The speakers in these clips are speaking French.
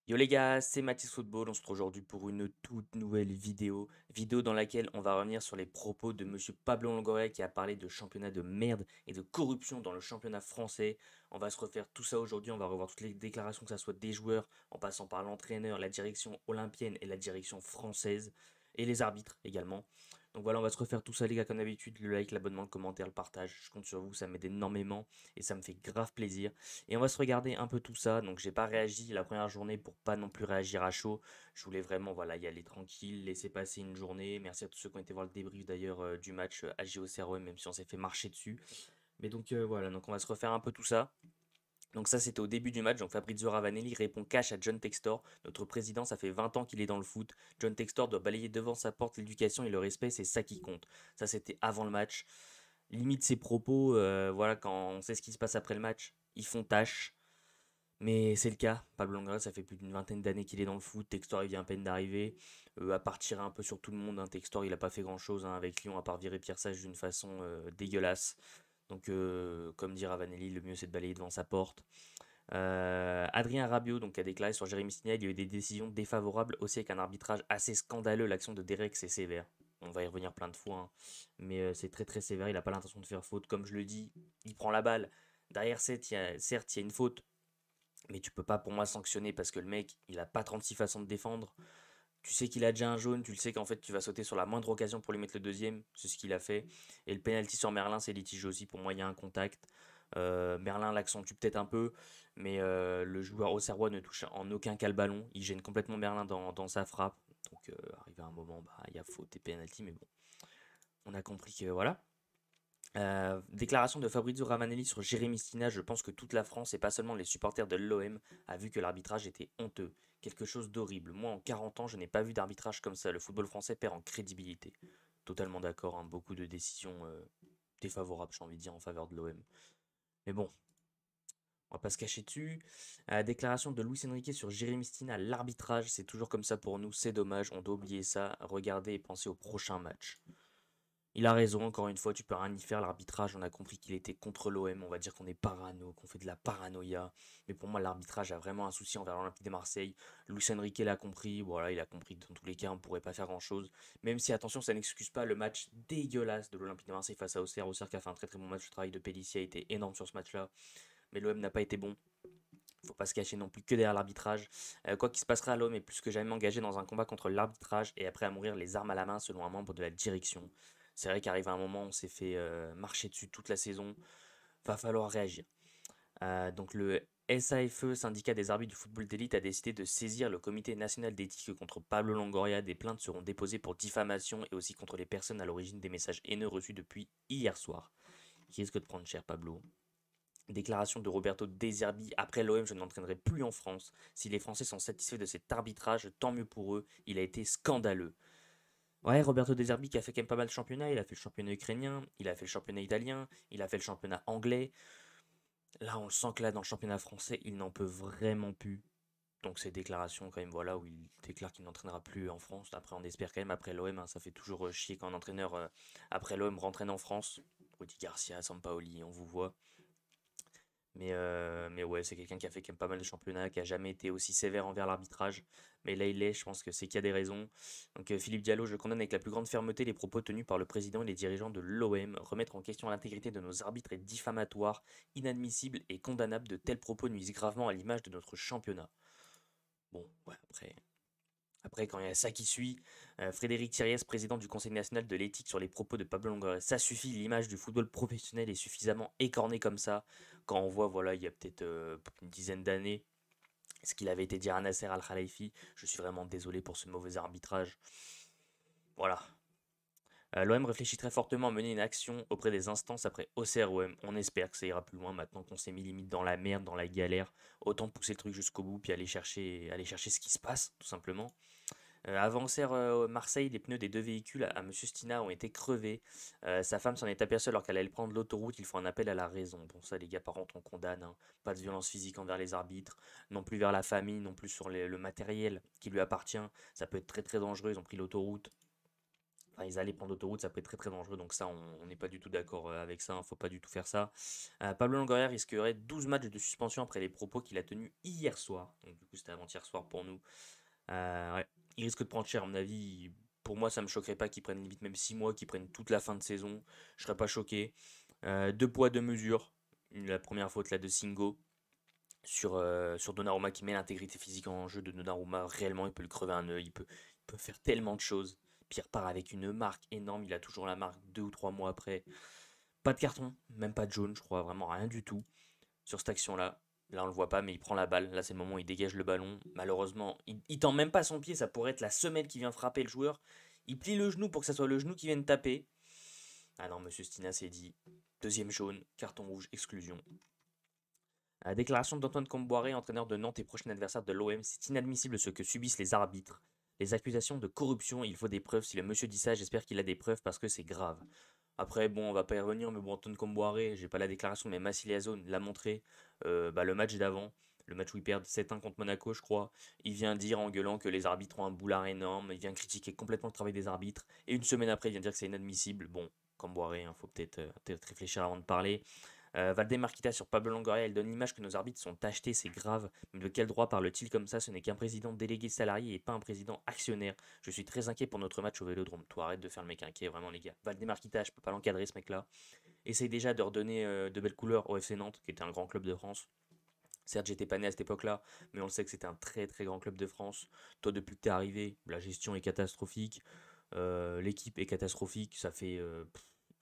Yo les gars, c'est Mathis Football, on se retrouve aujourd'hui pour une toute nouvelle vidéo dans laquelle on va revenir sur les propos de monsieur Pablo Longoria qui a parlé de championnat de merde et de corruption dans le championnat français. On va se refaire tout ça aujourd'hui, on va revoir toutes les déclarations, que ça soit des joueurs, en passant par l'entraîneur, la direction olympienne et la direction française, et les arbitres également. Donc voilà, on va se refaire tout ça les gars comme d'habitude, le like, l'abonnement, le commentaire, le partage, je compte sur vous, ça m'aide énormément et ça me fait grave plaisir. Et on va se regarder un peu tout ça. Donc j'ai pas réagi la première journée pour pas non plus réagir à chaud. Je voulais vraiment voilà, y aller tranquille, laisser passer une journée. Merci à tous ceux qui ont été voir le débrief d'ailleurs du match AGO-CROM, même si on s'est fait marcher dessus. Mais donc voilà, donc on va se refaire un peu tout ça. Donc ça c'était au début du match, donc Fabrizio Ravanelli répond cash à John Textor. Notre président, ça fait 20 ans qu'il est dans le foot. John Textor doit balayer devant sa porte l'éducation et le respect, c'est ça qui compte. Ça c'était avant le match. Limite ses propos, voilà, quand on sait ce qui se passe après le match, ils font tâche. Mais c'est le cas. Pablo Longoria, ça fait plus d'une vingtaine d'années qu'il est dans le foot. Textor, il vient à peine d'arriver. À part tirer un peu sur tout le monde, hein. Textor, il a pas fait grand-chose hein, avec Lyon, à part virer Pierre Sage d'une façon dégueulasse. Donc, comme dit Ravanelli, le mieux c'est de balayer devant sa porte. Adrien Rabiot donc, a déclaré sur Jérémy Stinel, il y a eu des décisions défavorables aussi avec un arbitrage assez scandaleux. L'action de Derek, c'est sévère. On va y revenir plein de fois. Hein. Mais c'est très très sévère. Il n'a pas l'intention de faire faute. Comme je le dis, il prend la balle. Derrière, certes, il y a une faute. Mais tu peux pas pour moi sanctionner parce que le mec, il a pas 36 façons de défendre. Tu sais qu'il a déjà un jaune, tu le sais qu'en fait tu vas sauter sur la moindre occasion pour lui mettre le deuxième, c'est ce qu'il a fait. Et le penalty sur Merlin, c'est litigé aussi, pour moi il y a un contact. Merlin l'accentue peut-être un peu, mais le joueur auxerrois ne touche en aucun cas le ballon. Il gêne complètement Merlin dans sa frappe. Donc arrivé à un moment, bah, il y a faute et penalty, mais bon, on a compris que voilà. Déclaration de Fabrizio Ravanelli sur Jérémy Stina. Je pense que toute la France, et pas seulement les supporters de l'OM, a vu que l'arbitrage était honteux. Quelque chose d'horrible. Moi, en 40 ans, je n'ai pas vu d'arbitrage comme ça. Le football français perd en crédibilité. Totalement d'accord, hein, beaucoup de décisions défavorables, j'ai envie de dire, en faveur de l'OM. Mais bon, on va pas se cacher dessus. Déclaration de Luis Enrique sur Jérémy Stina. L'arbitrage, c'est toujours comme ça pour nous. C'est dommage, on doit oublier ça. Regardez et pensez au prochain match. Il a raison, encore une fois, tu peux rien y faire. L'arbitrage, on a compris qu'il était contre l'OM. On va dire qu'on est parano, qu'on fait de la paranoïa. Mais pour moi, l'arbitrage a vraiment un souci envers l'Olympique de Marseille. Luis Enrique l'a compris. Voilà, il a compris que dans tous les cas, on ne pourrait pas faire grand-chose. Même si, attention, ça n'excuse pas le match dégueulasse de l'Olympique de Marseille face à Auxerre. Auxerre qui a fait un très très bon match. Le travail de Pellissier a été énorme sur ce match-là. Mais l'OM n'a pas été bon. Faut pas se cacher non plus que derrière l'arbitrage. Quoi qu'il se passera, l'OM est plus que jamais engagé dans un combat contre l'arbitrage et après à mourir les armes à la main selon un membre de la direction. C'est vrai qu'arrive un moment, on s'est fait marcher dessus toute la saison. Va falloir réagir. Donc le SAFE, syndicat des arbitres du football d'élite, a décidé de saisir le comité national d'éthique contre Pablo Longoria. Des plaintes seront déposées pour diffamation et aussi contre les personnes à l'origine des messages haineux reçus depuis hier soir. Qui risque de prendre cher, Pablo? Déclaration de Roberto De Zerbi. Après l'OM, je n'entraînerai plus en France. Si les Français sont satisfaits de cet arbitrage, tant mieux pour eux. Il a été scandaleux. Ouais, Roberto De Zerbi qui a fait quand même pas mal de championnats. Il a fait le championnat ukrainien, il a fait le championnat italien, il a fait le championnat anglais. Là, on le sent que là, dans le championnat français, il n'en peut vraiment plus. Donc ces déclarations quand même voilà où il déclare qu'il n'entraînera plus en France. Après on espère quand même après l'OM, hein, ça fait toujours chier quand un entraîneur après l'OM rentraîne en France. Rudy Garcia, Sampaoli, on vous voit. Mais ouais, c'est quelqu'un qui a fait quand même pas mal de championnats, qui a jamais été aussi sévère envers l'arbitrage. Mais là, il est, je pense que c'est qu'il y a des raisons. Donc Philippe Diallo, je condamne avec la plus grande fermeté les propos tenus par le président et les dirigeants de l'OM. Remettre en question l'intégrité de nos arbitres est diffamatoire, inadmissible et condamnable. De tels propos nuisent gravement à l'image de notre championnat. Bon, ouais, après, quand il y a ça qui suit, Frédéric Thiriez, président du Conseil national de l'éthique sur les propos de Pablo Longoria, ça suffit, l'image du football professionnel est suffisamment écornée comme ça. Quand on voit, voilà, il y a peut-être une dizaine d'années, ce qu'il avait été dire à Nasser Al-Khelaifi, je suis vraiment désolé pour ce mauvais arbitrage. Voilà. L'OM réfléchit très fortement à mener une action auprès des instances après OCROM. On espère que ça ira plus loin maintenant qu'on s'est mis limite dans la merde, dans la galère. Autant pousser le truc jusqu'au bout, puis aller chercher ce qui se passe, tout simplement. Avant Auxerre, Marseille, les pneus des deux véhicules à Monsieur Stina ont été crevés. Sa femme s'en est aperçue alors qu'elle allait prendre l'autoroute. Il faut un appel à la raison. Bon, ça, les gars, par contre, on condamne. Hein. Pas de violence physique envers les arbitres, non plus vers la famille, non plus sur le matériel qui lui appartient. Ça peut être très très dangereux. Ils ont pris l'autoroute. Enfin, ils allaient prendre l'autoroute, ça peut être très très dangereux, donc ça, on n'est pas du tout d'accord avec ça, hein, faut pas du tout faire ça. Pablo Longoria risquerait 12 matchs de suspension après les propos qu'il a tenus hier soir, donc du coup c'était avant-hier soir pour nous. Ouais. Il risque de prendre cher, à mon avis. Pour moi, ça me choquerait pas qu'il prenne limite même 6 mois, qu'il prenne toute la fin de saison. Je serais pas choqué. Deux poids, deux mesures. La première faute là de Singo sur Donnarumma qui met l'intégrité physique en jeu de Donnarumma. Réellement, il peut le crever un œil. Il peut faire tellement de choses. Puis il repart avec une marque énorme. Il a toujours la marque 2 ou 3 mois après. Pas de carton, même pas de jaune, je crois. Vraiment rien du tout sur cette action-là. Là, on le voit pas, mais il prend la balle. Là, c'est le moment où il dégage le ballon. Malheureusement, il tend même pas son pied. Ça pourrait être la semelle qui vient frapper le joueur. Il plie le genou pour que ça soit le genou qui vienne taper. Ah non, monsieur Stina s'est dit. Deuxième jaune, carton rouge, exclusion. La déclaration d'Antoine Comboiré, entraîneur de Nantes et prochain adversaire de l'OM, c'est inadmissible ce que subissent les arbitres. Les accusations de corruption, il faut des preuves. Si le monsieur dit ça, j'espère qu'il a des preuves parce que c'est grave. Après, bon, on va pas y revenir, mais bon, Antoine Comboiré, j'ai pas la déclaration, mais Massilia Zone l'a montré. Le match d'avant, le match où ils perdent 7-1 contre Monaco, je crois. Il vient dire en gueulant que les arbitres ont un boulard énorme. Il vient critiquer complètement le travail des arbitres. Et une semaine après, il vient dire que c'est inadmissible. Bon, Comboiré, il faut peut-être réfléchir avant de parler. Valdemarquita sur Pablo Longoria, elle donne l'image que nos arbitres sont achetés, c'est grave. Mais de quel droit parle-t-il comme ça? Ce n'est qu'un président délégué salarié et pas un président actionnaire. Je suis très inquiet pour notre match au Vélodrome. Toi, arrête de faire le mec inquiet, vraiment les gars. Valdemarquita, je peux pas l'encadrer ce mec-là. Essaye déjà de redonner de belles couleurs au FC Nantes, qui était un grand club de France. Certes, j'étais pas né à cette époque-là, mais on le sait que c'était un très très grand club de France. Toi, depuis que t'es arrivé, la gestion est catastrophique. L'équipe est catastrophique. Ça fait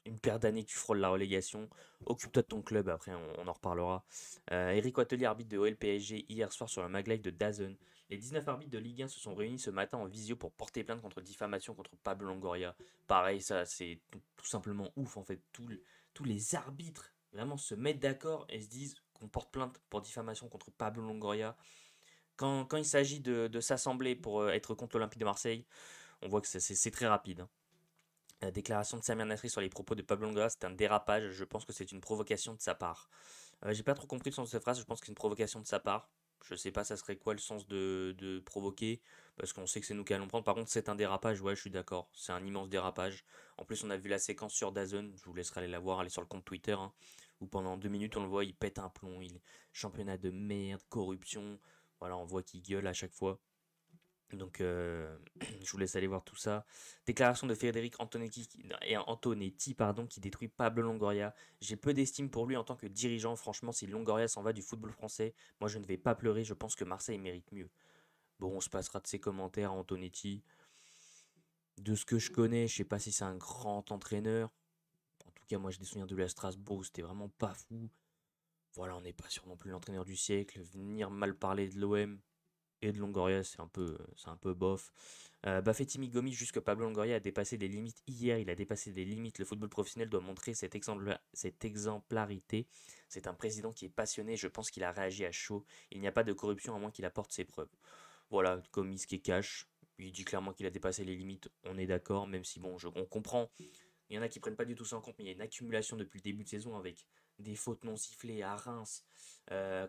une paire d'années que tu frôles la relégation. Occupe-toi de ton club, après on en reparlera. Eric Watelier, arbitre de OL PSG, hier soir sur le mag live de DAZN. Les 19 arbitres de Ligue 1 se sont réunis ce matin en visio pour porter plainte contre diffamation contre Pablo Longoria. Pareil, ça c'est tout simplement ouf en fait. Tous les arbitres vraiment se mettent d'accord et se disent qu'on porte plainte pour diffamation contre Pablo Longoria. Quand il s'agit de s'assembler pour être contre l'Olympique de Marseille, on voit que c'est très rapide, hein. La déclaration de Samir Nasri sur les propos de Pablo Longoria, c'est un dérapage. Je pense que c'est une provocation de sa part. J'ai pas trop compris le sens de cette phrase. Je pense que c'est une provocation de sa part. Je sais pas, ça serait quoi le sens de provoquer, parce qu'on sait que c'est nous qui allons prendre. Par contre, c'est un dérapage, ouais, je suis d'accord. C'est un immense dérapage. En plus, on a vu la séquence sur DAZN. Je vous laisserai aller la voir, aller sur le compte Twitter, hein, où pendant 2 minutes, on le voit, il pète un plomb. Championnat de merde, corruption. Voilà, on voit qu'il gueule à chaque fois. Donc, je vous laisse aller voir tout ça. Déclaration de Frédéric Antonetti, pardon, qui détruit Pablo Longoria. J'ai peu d'estime pour lui en tant que dirigeant. Franchement, si Longoria s'en va du football français, moi je ne vais pas pleurer. Je pense que Marseille mérite mieux. Bon, on se passera de ses commentaires à Antonetti. De ce que je connais, je sais pas si c'est un grand entraîneur. En tout cas, moi j'ai des souvenirs de lui à Strasbourg, c'était vraiment pas fou. Voilà, on n'est pas sûr non plus l'entraîneur du siècle. Venir mal parler de l'OM, et de Longoria, c'est un peu bof. Bafétimi Gomis, jusque Pablo Longoria a dépassé des limites hier, il a dépassé des limites. Le football professionnel doit montrer cette exemplarité. C'est un président qui est passionné, je pense qu'il a réagi à chaud. Il n'y a pas de corruption à moins qu'il apporte ses preuves. Voilà, Gomis qui est cash. Il dit clairement qu'il a dépassé les limites, on est d'accord, même si bon, on comprend. Il y en a qui prennent pas du tout ça en compte, mais il y a une accumulation depuis le début de saison avec des fautes non sifflées à Reims,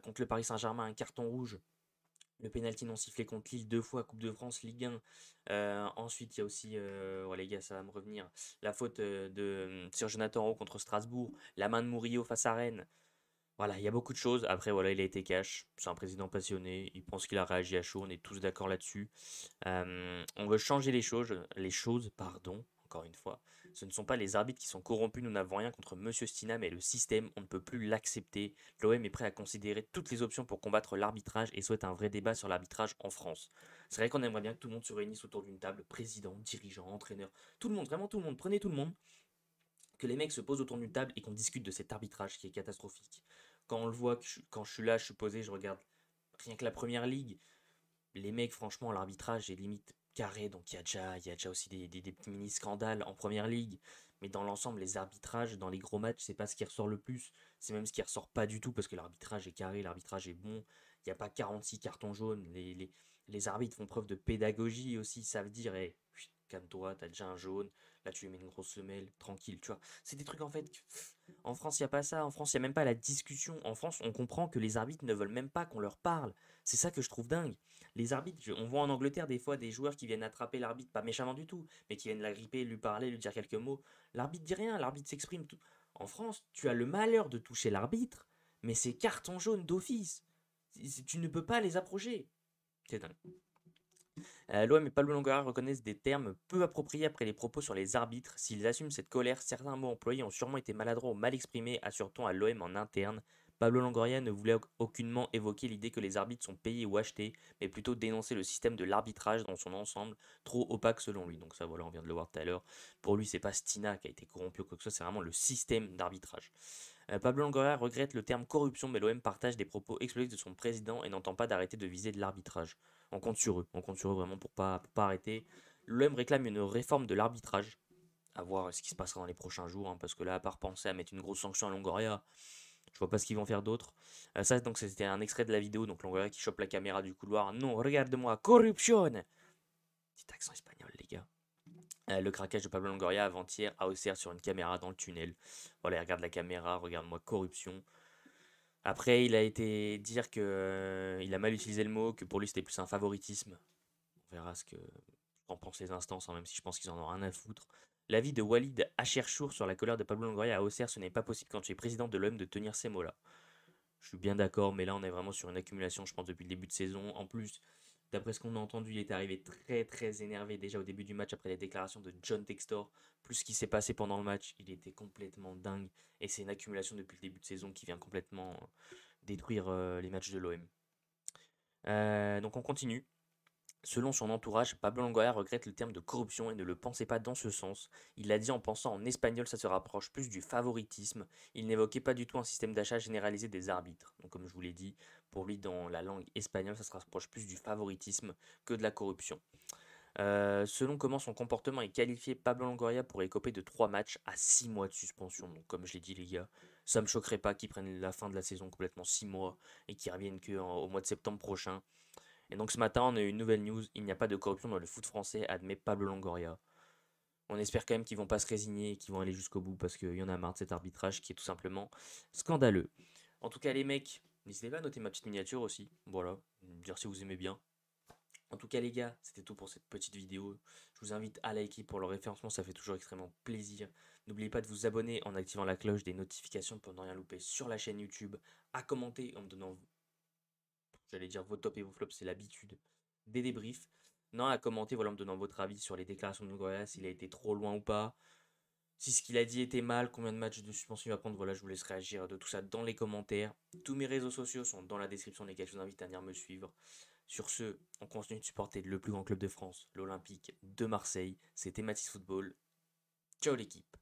contre le Paris Saint-Germain, un carton rouge. Le pénalty non sifflé contre Lille 2 fois, Coupe de France, Ligue 1. Ensuite, il y a aussi, ouais, les gars, ça va me revenir, la faute de sur Jonathan Rowe contre Strasbourg, la main de Murillo face à Rennes. Voilà, il y a beaucoup de choses. Après, voilà, il a été cash. C'est un président passionné. Il pense qu'il a réagi à chaud. On est tous d'accord là-dessus. On veut changer les choses, pardon, encore une fois. Ce ne sont pas les arbitres qui sont corrompus. Nous n'avons rien contre Monsieur Stina, mais le système, on ne peut plus l'accepter. L'OM est prêt à considérer toutes les options pour combattre l'arbitrage et souhaite un vrai débat sur l'arbitrage en France. C'est vrai qu'on aimerait bien que tout le monde se réunisse autour d'une table, président, dirigeant, entraîneur, tout le monde, vraiment tout le monde. Prenez tout le monde, que les mecs se posent autour d'une table et qu'on discute de cet arbitrage qui est catastrophique. Quand on le voit, quand je suis là, je suis posé, je regarde rien que la première ligue. Les mecs, franchement, l'arbitrage est limite carré, donc il y a déjà aussi des petits mini-scandales en première ligue. Mais dans l'ensemble, les arbitrages, dans les gros matchs, c'est pas ce qui ressort le plus. C'est même ce qui ressort pas du tout parce que l'arbitrage est carré, l'arbitrage est bon. Il n'y a pas 46 cartons jaunes. Les arbitres font preuve de pédagogie aussi. Ça veut dire, hey, calme-toi, t'as déjà un jaune. Là, tu lui mets une grosse semelle, tranquille, tu vois. C'est des trucs en fait. En France, il n'y a pas ça. En France, il n'y a même pas la discussion. En France, on comprend que les arbitres ne veulent même pas qu'on leur parle. C'est ça que je trouve dingue. Les arbitres, on voit en Angleterre des fois des joueurs qui viennent attraper l'arbitre, pas méchamment du tout, mais qui viennent l'agripper, lui parler, lui dire quelques mots. L'arbitre dit rien, l'arbitre s'exprime tout. En France, tu as le malheur de toucher l'arbitre, mais c'est carton jaune d'office. Tu ne peux pas les approcher. C'est dingue. L'OM et Pablo Longoria reconnaissent des termes peu appropriés après les propos sur les arbitres. S'ils assument cette colère, certains mots employés ont sûrement été maladroits ou mal exprimés, assure-t-on à l'OM en interne. Pablo Longoria ne voulait aucunement évoquer l'idée que les arbitres sont payés ou achetés, mais plutôt dénoncer le système de l'arbitrage dans son ensemble, trop opaque selon lui. Donc ça voilà, on vient de le voir tout à l'heure. Pour lui, c'est pas Stina qui a été corrompu ou quoi que ce soit, c'est vraiment le système d'arbitrage. Pablo Longoria regrette le terme corruption, mais l'OM partage des propos explosifs de son président et n'entend pas d'arrêter de viser de l'arbitrage. On compte sur eux vraiment pour pas arrêter. L'OM réclame une réforme de l'arbitrage, à voir ce qui se passera dans les prochains jours, hein, parce que là, à part penser à mettre une grosse sanction à Longoria, je vois pas ce qu'ils vont faire d'autre. Ça, donc, c'était un extrait de la vidéo, donc Longoria qui chope la caméra du couloir. Non, regarde-moi, corruption! Petit accent espagnol, les gars. Le craquage de Pablo Longoria avant-hier à Auxerre sur une caméra dans le tunnel. Voilà, il regarde la caméra, regarde-moi, corruption. Après, il a été dire que il a mal utilisé le mot, que pour lui c'était plus un favoritisme. On verra ce que en pensent les instances, hein, même si je pense qu'ils en ont rien à foutre. L'avis de Walid Acherchour sur la colère de Pablo Longoria à Auxerre, ce n'est pas possible quand tu es président de l'OM de tenir ces mots-là. Je suis bien d'accord, mais là on est vraiment sur une accumulation, je pense, depuis le début de saison. En plus, d'après ce qu'on a entendu, il est arrivé très très énervé déjà au début du match après les déclarations de John Textor. Plus ce qui s'est passé pendant le match, il était complètement dingue. Et c'est une accumulation depuis le début de saison qui vient complètement détruire les matchs de l'OM. Donc on continue. Selon son entourage, Pablo Longoria regrette le terme de corruption et ne le pensait pas dans ce sens. Il l'a dit en pensant en espagnol, ça se rapproche plus du favoritisme. Il n'évoquait pas du tout un système d'achat généralisé des arbitres. Donc comme je vous l'ai dit, pour lui dans la langue espagnole, ça se rapproche plus du favoritisme que de la corruption. Selon comment son comportement est qualifié, Pablo Longoria pourrait écoper de 3 matchs à 6 mois de suspension. Donc comme je l'ai dit les gars, ça me choquerait pas qu'ils prennent la fin de la saison complètement 6 mois et qu'ils reviennent au mois de septembre prochain. Et donc ce matin, on a eu une nouvelle news, il n'y a pas de corruption dans le foot français, admet Pablo Longoria. On espère quand même qu'ils vont pas se résigner et qu'ils vont aller jusqu'au bout parce qu'il y en a marre de cet arbitrage qui est tout simplement scandaleux. En tout cas les mecs, n'hésitez pas à noter ma petite miniature aussi, voilà, me dire si vous aimez bien. En tout cas les gars, c'était tout pour cette petite vidéo. Je vous invite à liker pour le référencement, ça fait toujours extrêmement plaisir. N'oubliez pas de vous abonner en activant la cloche des notifications pour ne rien louper sur la chaîne YouTube, à commenter en me donnant, j'allais dire vos tops et vos flops, c'est l'habitude, des débriefs. Non, à commenter, voilà, en me donnant votre avis sur les déclarations de Longoria, s'il a été trop loin ou pas. Si ce qu'il a dit était mal, combien de matchs de suspension il va prendre, voilà, je vous laisse réagir de tout ça dans les commentaires. Tous mes réseaux sociaux sont dans la description, les gars, je vous invite à venir me suivre. Sur ce, on continue de supporter le plus grand club de France, l'Olympique de Marseille. C'était Mathis Football. Ciao l'équipe.